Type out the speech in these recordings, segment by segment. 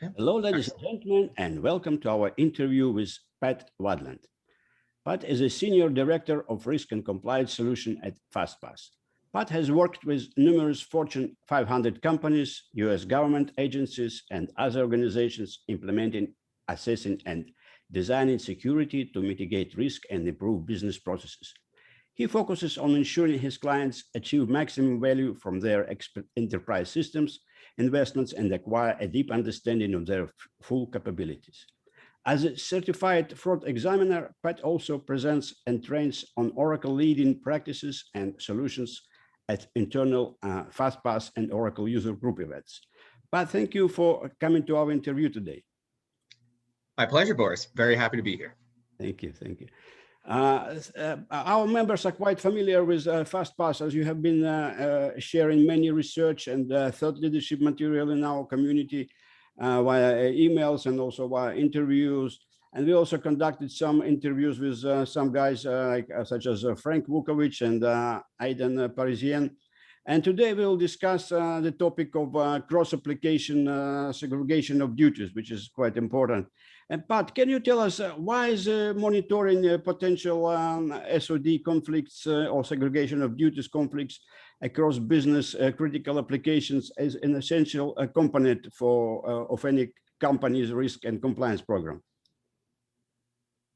Okay. Hello, ladies and gentlemen, and welcome to our interview with Pat Wadland. Pat is a Senior Director of Risk and Compliance Solution at Fastpath. Pat has worked with numerous Fortune 500 companies, US government agencies, and other organizations implementing, assessing, and designing security to mitigate risk and improve business processes. He focuses on ensuring his clients achieve maximum value from their enterprise systems, investments, and acquire a deep understanding of their full capabilities. As a certified fraud examiner, Pat also presents and trains on Oracle leading practices and solutions at internal Fastpath and Oracle user group events. Pat, thank you for coming to our interview today. My pleasure, Boris. Very happy to be here. Thank you. Thank you. Our members are quite familiar with Fastpath, as you have been sharing many research and thought leadership material in our community via emails and also via interviews. And we also conducted some interviews with some guys such as Frank Vukovic and Aidan Parisien. And today we'll discuss the topic of cross-application segregation of duties, which is quite important. And Pat, can you tell us why is monitoring potential SOD conflicts or segregation of duties conflicts across business critical applications as an essential component of any company's risk and compliance program?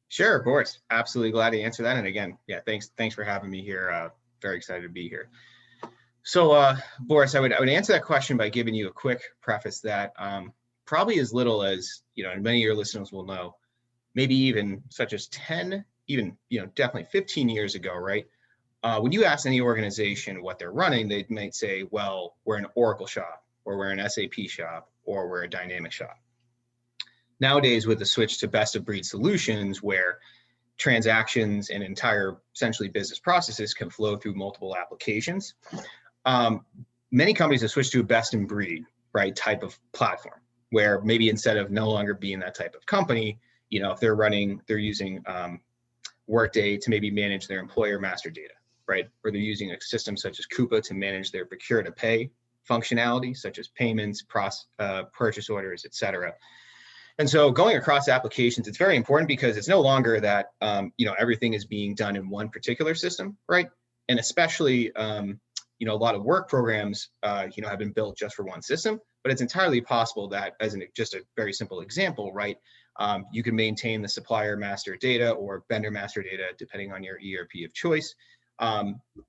Sure, Boris. Absolutely glad to answer that. And again, yeah, thanks for having me here. Very excited to be here. So, Boris, I would answer that question by giving you a quick preface that probably as little as, and many of your listeners will know, maybe even such as 10, even, definitely 15 years ago, right? When you ask any organization what they're running, they might say, well, we're an Oracle shop, or we're an SAP shop, or we're a Dynamics shop. Nowadays, with the switch to best of breed solutions where transactions and entire essentially business processes can flow through multiple applications, many companies have switched to a best in breed, right, type of platform, where maybe instead of no longer being that type of company, if they're using Workday to maybe manage their employer master data, right? Or they're using a system such as Coupa to manage their procure to pay functionality, such as payments, purchase orders, et cetera. And so going across applications, it's very important because it's no longer that, everything is being done in one particular system, right? And especially, a lot of work programs, have been built just for one system, but it's entirely possible that just a very simple example, right? You can maintain the supplier master data or vendor master data, depending on your ERP of choice,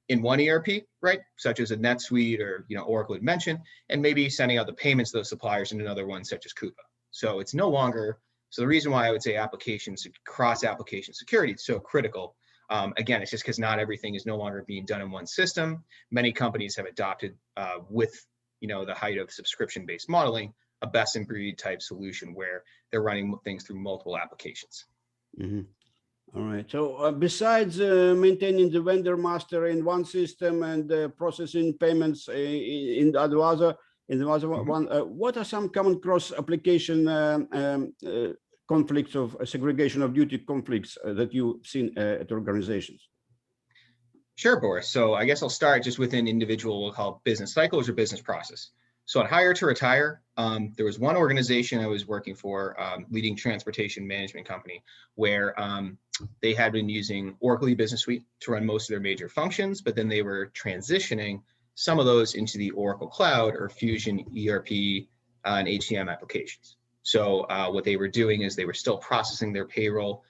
in one ERP, right? Such as a NetSuite or, Oracle had mentioned, and maybe sending out the payments to those suppliers in another one, such as Coupa. So it's no longer, so the reason why I would say cross-application security is so critical. Again, it's just because not everything is no longer being done in one system. Many companies have adopted with, the height of subscription-based modeling, a best-in-breed type solution where they're running things through multiple applications. Mm-hmm. All right. So besides maintaining the vendor master in one system and processing payments in the other one, what are some common cross-application conflicts of segregation of duty conflicts that you've seen at organizations? Sure, Boris. So I guess I'll start just within individual, we'll call business cycles or business process. So at Hire to Retire, there was one organization I was working for, leading transportation management company, where they had been using Oracle Business Suite to run most of their major functions, but then they were transitioning some of those into the Oracle Cloud or Fusion ERP and HCM applications. So what they were doing is they were still processing their payroll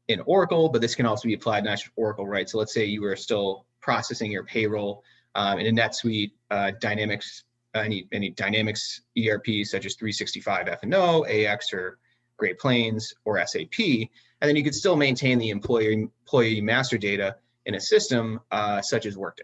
in Oracle, but this can also be applied not just Oracle, right? So let's say you were still processing your payroll in a NetSuite, Dynamics, any Dynamics ERP such as 365 F&O, AX, or Great Plains, or SAP, and then you could still maintain the employee master data in a system such as Workday,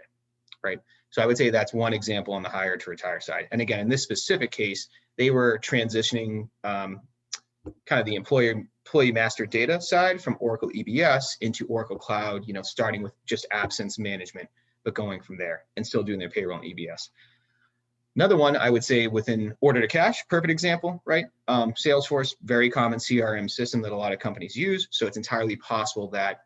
right? So I would say that's one example on the Hire to Retire side. And again, in this specific case, they were transitioning kind of the employee master data side from Oracle EBS into Oracle Cloud, starting with just absence management, but going from there and still doing their payroll in EBS. Another one I would say within order to cash, perfect example, right? Salesforce, very common CRM system that a lot of companies use. So it's entirely possible that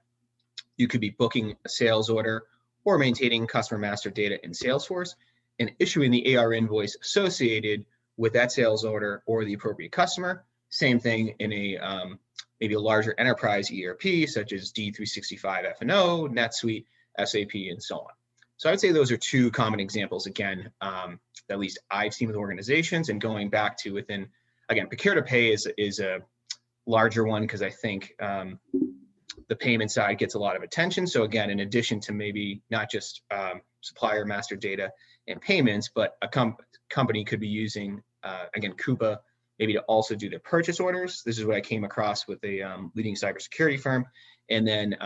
you could be booking a sales order or maintaining customer master data in Salesforce and issuing the AR invoice associated with that sales order or the appropriate customer. Same thing in a maybe a larger enterprise ERP, such as D365 F&O, NetSuite, SAP, and so on. So I would say those are two common examples, again, that at least I've seen with organizations. And going back to within, again, procure to pay is a larger one because I think the payment side gets a lot of attention. So again, in addition to maybe not just supplier master data and payments, but a company could be using, again, Coupa, maybe to also do their purchase orders. This is what I came across with a leading cybersecurity firm. And then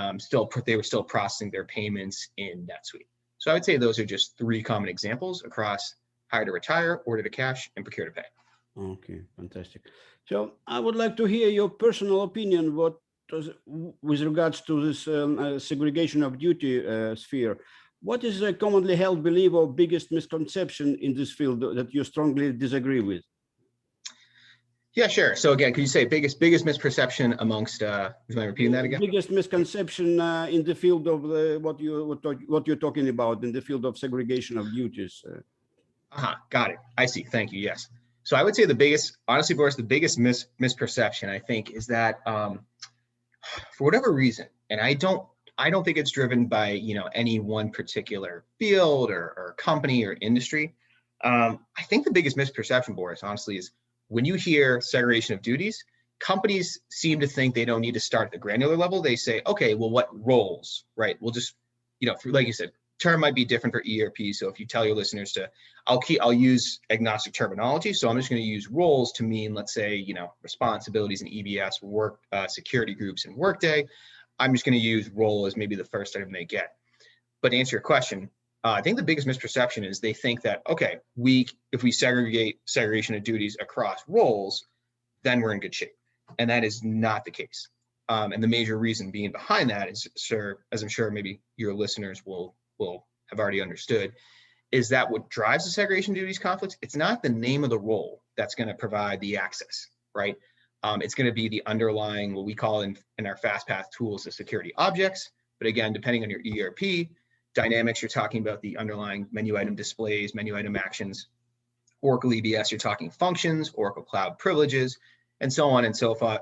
they were still processing their payments in NetSuite. So I would say those are just three common examples across hire to retire, order to cash, and procure to pay. Okay, fantastic. So I would like to hear your personal opinion with regards to this segregation of duty sphere. What is a commonly held belief or biggest misconception in this field that you strongly disagree with? Yeah, sure. So again, could you say biggest misperception amongst? Would you mind repeating that again? Biggest misconception in the field of what you're talking about in the field of segregation of duties. Got it. I see. Thank you. Yes. So I would say the biggest, honestly, Boris, the biggest misperception I think is that for whatever reason, and I don't think it's driven by any one particular field or company or industry. I think the biggest misperception, Boris, honestly, is when you hear segregation of duties, companies seem to think they don't need to start at the granular level. They say, okay, well, what roles, right? We'll just, like you said, term might be different for ERP. So if you tell your listeners I'll use agnostic terminology. So I'm just going to use roles to mean, let's say, responsibilities in EBS, work security groups in Workday. I'm just going to use role as maybe the first item they get. But to answer your question, I think the biggest misperception is they think that, okay, if we segregation of duties across roles, then we're in good shape. And that is not the case. And the major reason being behind that is, as I'm sure maybe your listeners will have already understood, is that what drives the segregation duties conflicts, it's not the name of the role that's going to provide the access, right? It's going to be the underlying, what we call in our Fastpath tools, the security objects. But again, depending on your ERP dynamics, you're talking about the underlying menu item displays, menu item actions. Oracle EBS, you're talking functions, Oracle Cloud privileges, and so on and so forth.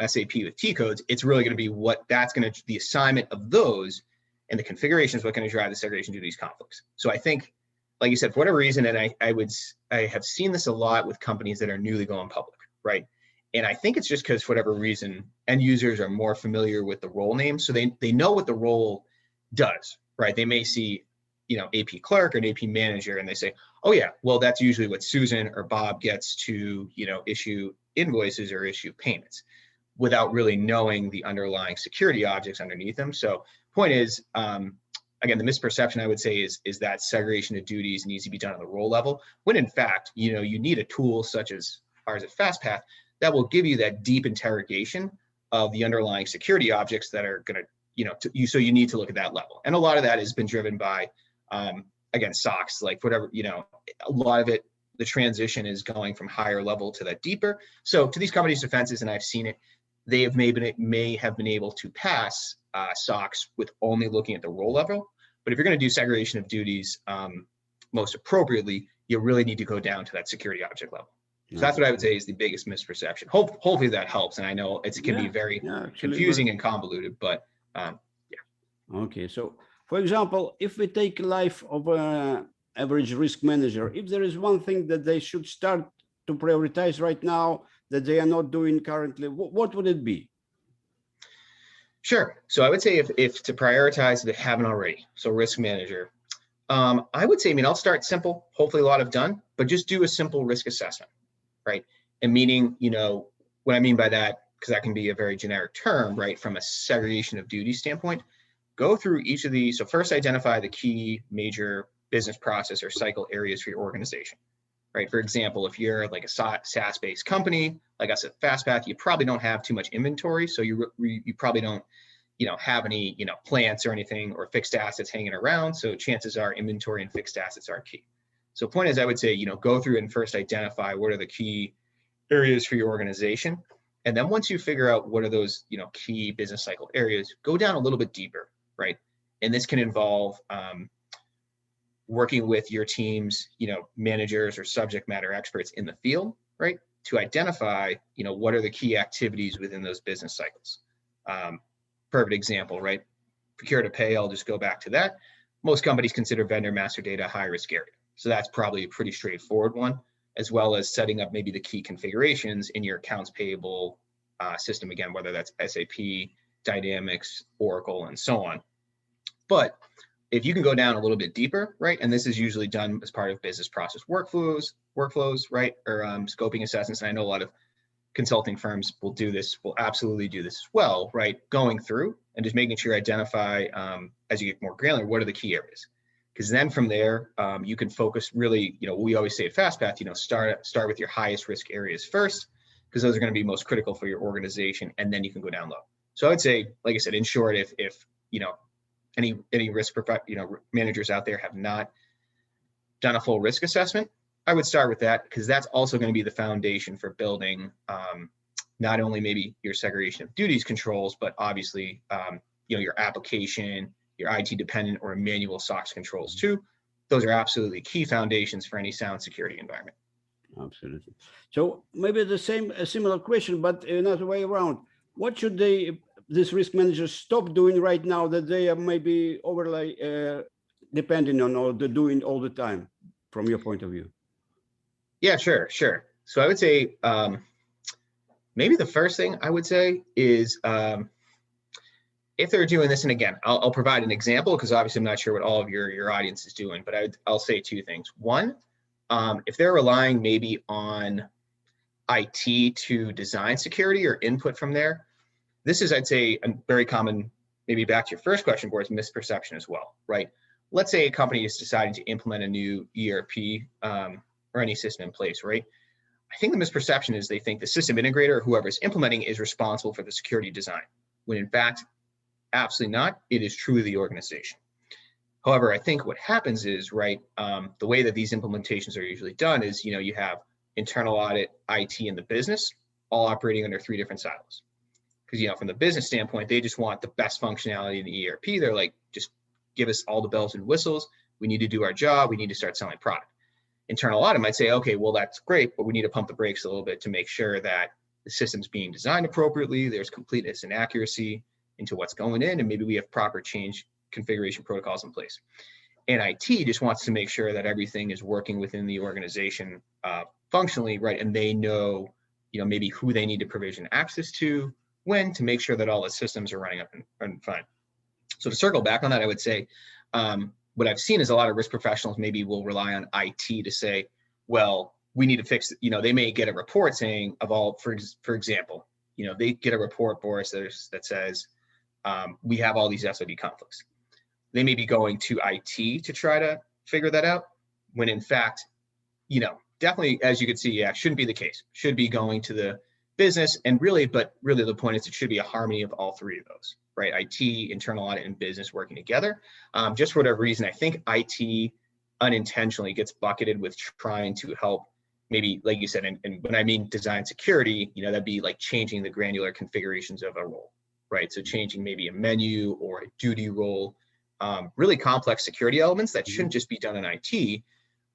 SAP with T codes, it's really going to be the assignment of those and the configuration is what's going to drive the segregation duties conflicts. So I think, like you said, for whatever reason, and I have seen this a lot with companies that are newly going public, right? And I think it's just because for whatever reason, end users are more familiar with the role name. So they know what the role does, right? They may see, AP clerk or an AP manager, and they say, oh yeah, well, that's usually what Susan or Bob gets to, issue invoices or issue payments without really knowing the underlying security objects underneath them. So point is, again, the misperception I would say is that segregation of duties needs to be done on the role level, when in fact, you need a tool such as ours at Fastpath that will give you that deep interrogation of the underlying security objects that are going to, so you need to look at that level. And a lot of that has been driven by, again, SOX, like whatever, a lot of it, the transition is going from higher level to that deeper. So to these companies' defenses, and I've seen it, they may have been able to pass SOX with only looking at the role level. But if you're going to do segregation of duties most appropriately, you really need to go down to that security object level. So that's what I would say is the biggest misperception. Hopefully that helps. And I know it can be very confusing and convoluted, but yeah. Okay, so for example, if we take life of an average risk manager, if there is one thing that they should start to prioritize right now that they are not doing currently, what would it be? Sure. So I would say if to prioritize if they haven't already, so risk manager, I would say, I'll start simple. Hopefully a lot have done, but just do a simple risk assessment, right? And meaning, what I mean by that, because that can be a very generic term, right? From a segregation of duty standpoint, go through each of these. So first identify the key major business process or cycle areas for your organization, right? For example, if you're like a SaaS-based company, like us at Fastpath, you probably don't have too much inventory. So you probably don't, have any, plants or anything or fixed assets hanging around. So chances are inventory and fixed assets are key. So point is, I would say, go through and first identify what are the key areas for your organization. And then once you figure out what are those, key business cycle areas, go down a little bit deeper, right? And this can involve working with your team's, managers or subject matter experts in the field, right, to identify, what are the key activities within those business cycles. Perfect example, right? Procure to pay, I'll just go back to that. Most companies consider vendor master data a high risk area. So that's probably a pretty straightforward one, as well as setting up maybe the key configurations in your accounts payable system, again, whether that's SAP, Dynamics, Oracle, and so on. But if you can go down a little bit deeper, right, and this is usually done as part of business process workflows, right, or scoping assessments, and I know a lot of consulting firms will do this, will absolutely do this as well, right, going through and just making sure you identify, as you get more granular, what are the key areas. Because then from there, you can focus really, we always say at Fastpath, start with your highest risk areas first, because those are going to be most critical for your organization, and then you can go down low. So I would say, like I said, in short, if any risk managers out there have not done a full risk assessment, I would start with that, because that's also going to be the foundation for building not only maybe your segregation of duties controls, but obviously your application, your IT dependent or manual SOX controls too. Those are absolutely key foundations for any sound security environment. Absolutely. So maybe a similar question, but another way around. What should these risk managers stop doing right now that they are maybe overly depending on, or they're doing all the time, from your point of view? Yeah, sure. So I would say maybe the first thing I would say is if they're doing this, and again, I'll provide an example, because obviously I'm not sure what all of your audience is doing, but I'll say two things. One, if they're relying maybe on IT to design security or input from there, this is, I'd say, a very common, maybe back to your first question, Boris, misperception as well, right? Let's say a company is deciding to implement a new ERP or any system in place, right? I think the misperception is they think the system integrator or whoever is implementing is responsible for the security design, when in fact, absolutely not. It is truly the organization. However, I think what happens is, right, the way that these implementations are usually done is, you have internal audit, IT, and the business all operating under three different silos. Because, from the business standpoint, they just want the best functionality in the ERP. They're like, just give us all the bells and whistles. We need to do our job. We need to start selling product. Internal audit might say, okay, well, that's great, but we need to pump the brakes a little bit to make sure that the system's being designed appropriately. There's completeness and accuracy into what's going in, and maybe we have proper change configuration protocols in place. And IT just wants to make sure that everything is working within the organization functionally, right? And they know, maybe who they need to provision access to, when, to make sure that all the systems are running up and fine. So to circle back on that, I would say what I've seen is a lot of risk professionals maybe will rely on IT to say, well, we need to fix, they may get a report saying of all, for example, they get a report, Boris, that says, we have all these SOD conflicts. They may be going to IT to try to figure that out, when in fact, definitely, as you can see, shouldn't be the case. Should be going to the business, and really the point is it should be a harmony of all three of those, right? IT, internal audit, and business working together. Just for whatever reason, I think IT unintentionally gets bucketed with trying to help, maybe, like you said, and when I mean design security, that'd be like changing the granular configurations of a role, right? So changing maybe a menu or a duty role, really complex security elements that shouldn't just be done in IT.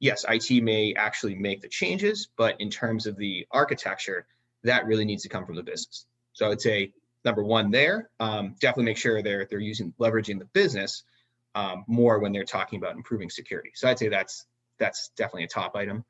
Yes, IT may actually make the changes, but in terms of the architecture, that really needs to come from the business. So I would say, number one there, definitely make sure they're leveraging the business more when they're talking about improving security. So I'd say that's definitely a top item.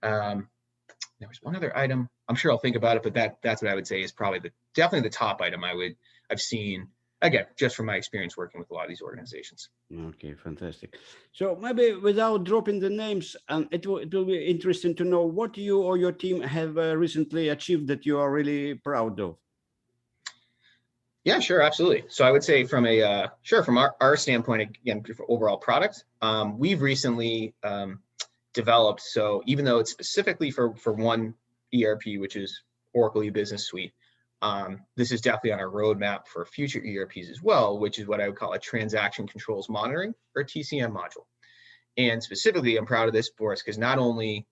There was one other item, I'm sure I'll think about it, but that's what I would say is probably definitely the top item I've seen, again, just from my experience working with a lot of these organizations. Okay, fantastic. So maybe without dropping the names, it will be interesting to know what you or your team have recently achieved that you are really proud of. Yeah, sure, absolutely. So I would say from our standpoint, again, for overall product, we've recently developed, so even though it's specifically for one ERP, which is Oracle E-Business Suite, this is definitely on our roadmap for future ERPs as well, which is what I would call a transaction controls monitoring, or TCM module. And specifically, I'm proud of this, Boris, because not only,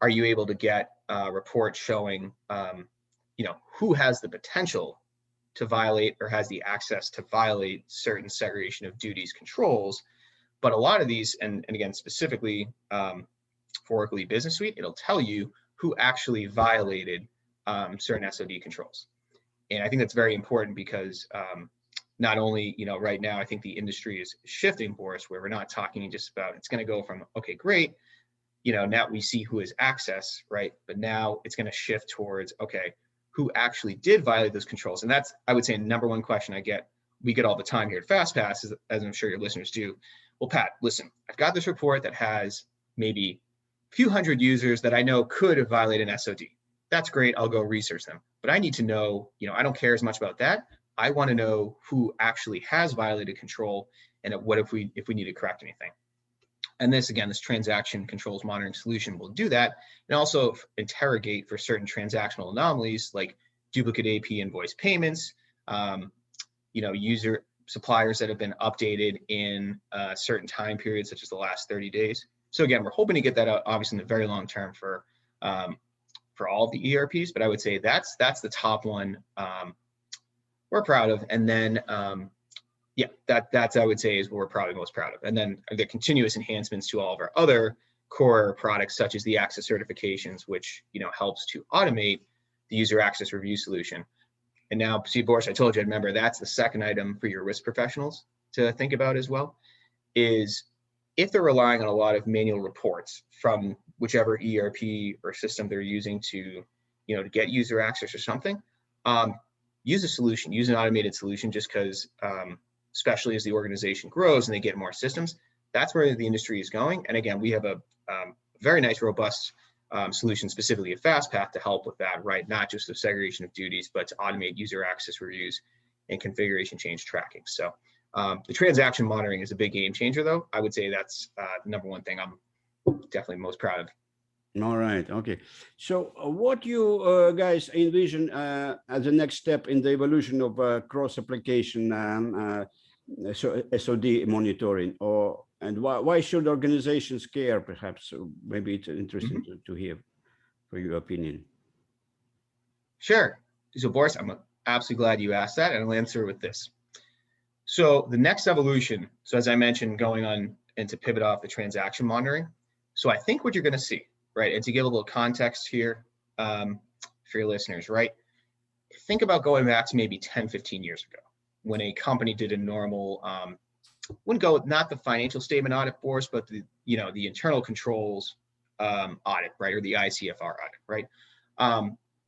are you able to get reports showing, who has the potential to violate or has the access to violate certain segregation of duties controls, But a lot of these, and again, specifically for Oracle Business Suite, it'll tell you who actually violated certain SOD controls. And I think that's very important because not only, right now, I think the industry is shifting, Boris, where we're not talking just about, it's going to go from, okay, great, now we see who has access, right? But now it's going to shift towards, okay, who actually did violate those controls? And that's, I would say, number one question we get all the time here at Fastpath, as I'm sure your listeners do. Well, Pat, listen, I've got this report that has maybe a few hundred users that I know could have violated an SOD. That's great, I'll go research them. But I need to know, I don't care as much about that. I want to know who actually has violated control and what if we need to correct anything. And this transaction controls monitoring solution will do that, and also interrogate for certain transactional anomalies like duplicate AP invoice payments, user suppliers that have been updated in certain time periods, such as the last 30 days. So again, we're hoping to get that out, obviously, in the very long term for all of the ERPs, but I would say that's the top one we're proud of. And then, that's I would say is what we're probably most proud of. And then the continuous enhancements to all of our other core products, such as the access certifications, which helps to automate the user access review solution. And now, see, Boris, I told you, remember, that's the second item for your risk professionals to think about as well, is if they're relying on a lot of manual reports from whichever ERP or system they're using to get user access or something, use a solution, use an automated solution, just because, especially as the organization grows and they get more systems, that's where the industry is going. And again, we have a very nice, robust solution specifically at Fastpath to help with that, right? Not just the segregation of duties, but to automate user access reviews and configuration change tracking. So the transaction monitoring is a big game changer, though. I would say that's the number one thing I'm definitely most proud of. All right. Okay. So what you guys envision as the next step in the evolution of cross-application SOD monitoring, and why should organizations care? Perhaps maybe it's interesting to hear for your opinion. Sure. So Boris, I'm absolutely glad you asked that, and I'll answer with this. So the next evolution, so as I mentioned, going on and to pivot off the transaction monitoring. So I think what you're going to see, right, and to give a little context here for your listeners, right, think about going back to maybe 10, 15 years ago when a company did a normal, wouldn't go, not the financial statement audit, Boris, but the internal controls audit, right, or the ICFR audit, right?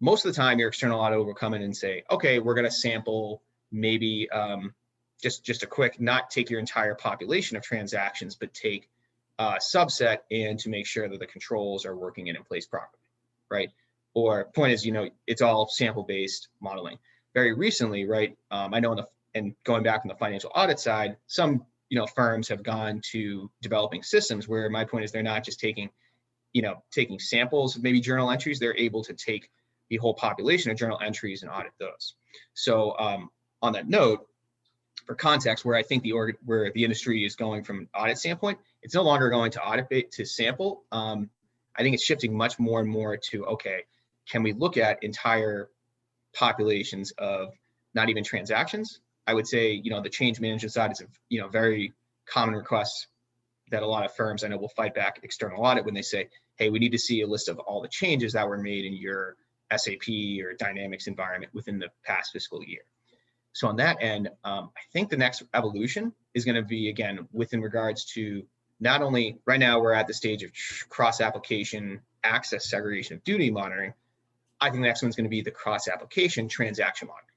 Most of the time, your external audit will come in and say, okay, we're going to sample maybe just a quick, not take your entire population of transactions, but take a subset and to make sure that the controls are working and in place properly, right? Or point is, it's all sample-based modeling. Very recently, right, I know and going back on the financial audit side, some firms have gone to developing systems where my point is they're not just taking samples of maybe journal entries, they're able to take the whole population of journal entries and audit those. So on that note, for context, where I think where the industry is going from an audit standpoint, it's no longer going to audit to sample. I think it's shifting much more and more to, okay, can we look at entire populations of not even transactions? I would say, the change management side is a, very common request that a lot of firms I know will fight back external audit when they say, hey, we need to see a list of all the changes that were made in your SAP or Dynamics environment within the past fiscal year. So on that end, I think the next evolution is going to be, again, within regards to not only right now we're at the stage of cross-application access segregation of duty monitoring. I think the next one's going to be the cross-application transaction monitoring,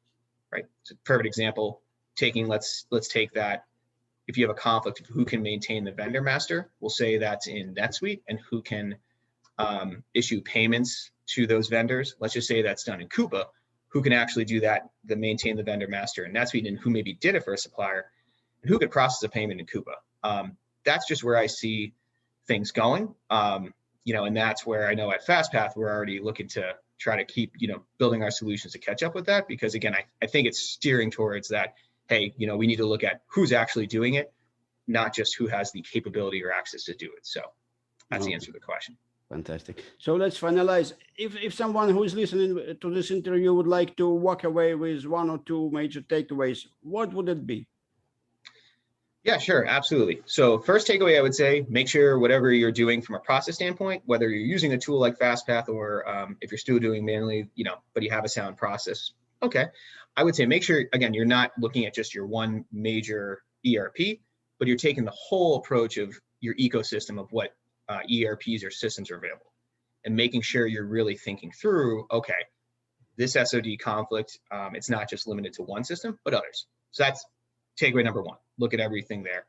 right? So perfect example, let's take that. If you have a conflict of who can maintain the vendor master, we'll say that's in NetSuite, and who can issue payments to those vendors. Let's just say that's done in Coupa. Who can actually do that, maintain the vendor master in NetSuite, and who maybe did it for a supplier, and who could process a payment in Coupa. That's just where I see things going. And that's where I know at Fastpath, we're already looking to try to keep, building our solutions to catch up with that. Because again, I think it's steering towards that, hey, we need to look at who's actually doing it, not just who has the capability or access to do it. So that's the answer to the question. Fantastic. So let's finalize. If someone who is listening to this interview would like to walk away with one or two major takeaways, what would it be? Yeah, sure, absolutely. So first takeaway, I would say, make sure whatever you're doing from a process standpoint, whether you're using a tool like Fastpath or if you're still doing manually, but you have a sound process, okay. I would say make sure, again, you're not looking at just your one major ERP, but you're taking the whole approach of your ecosystem of what ERPs or systems are available, and making sure you're really thinking through, okay, this SOD conflict, it's not just limited to one system, but others. So that's takeaway number one. Look at everything there.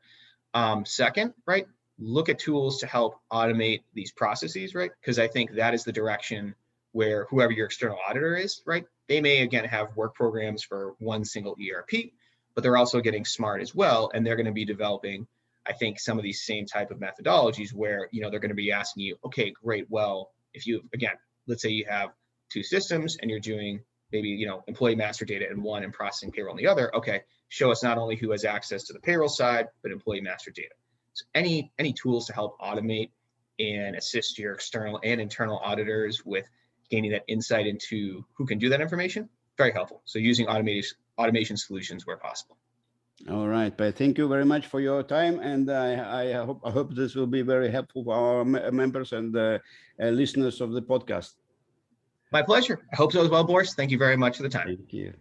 Second, right, look at tools to help automate these processes, right? Because I think that is the direction where whoever your external auditor is, right, they may, again, have work programs for one single ERP, but they're also getting smart as well. And they're going to be developing, I think, some of these same type of methodologies where, they're going to be asking you, okay, great. Well, if you, again, let's say you have two systems and you're doing maybe, employee master data in one and processing payroll in the other. Okay, show us not only who has access to the payroll side, but employee master data. So any tools to help automate and assist your external and internal auditors with gaining that insight into who can do that information, very helpful. So using automation solutions where possible. All right, but thank you very much for your time, and I hope this will be very helpful for our members and listeners of the podcast. My pleasure. I hope so as well, Boris. Thank you very much for the time. Thank you.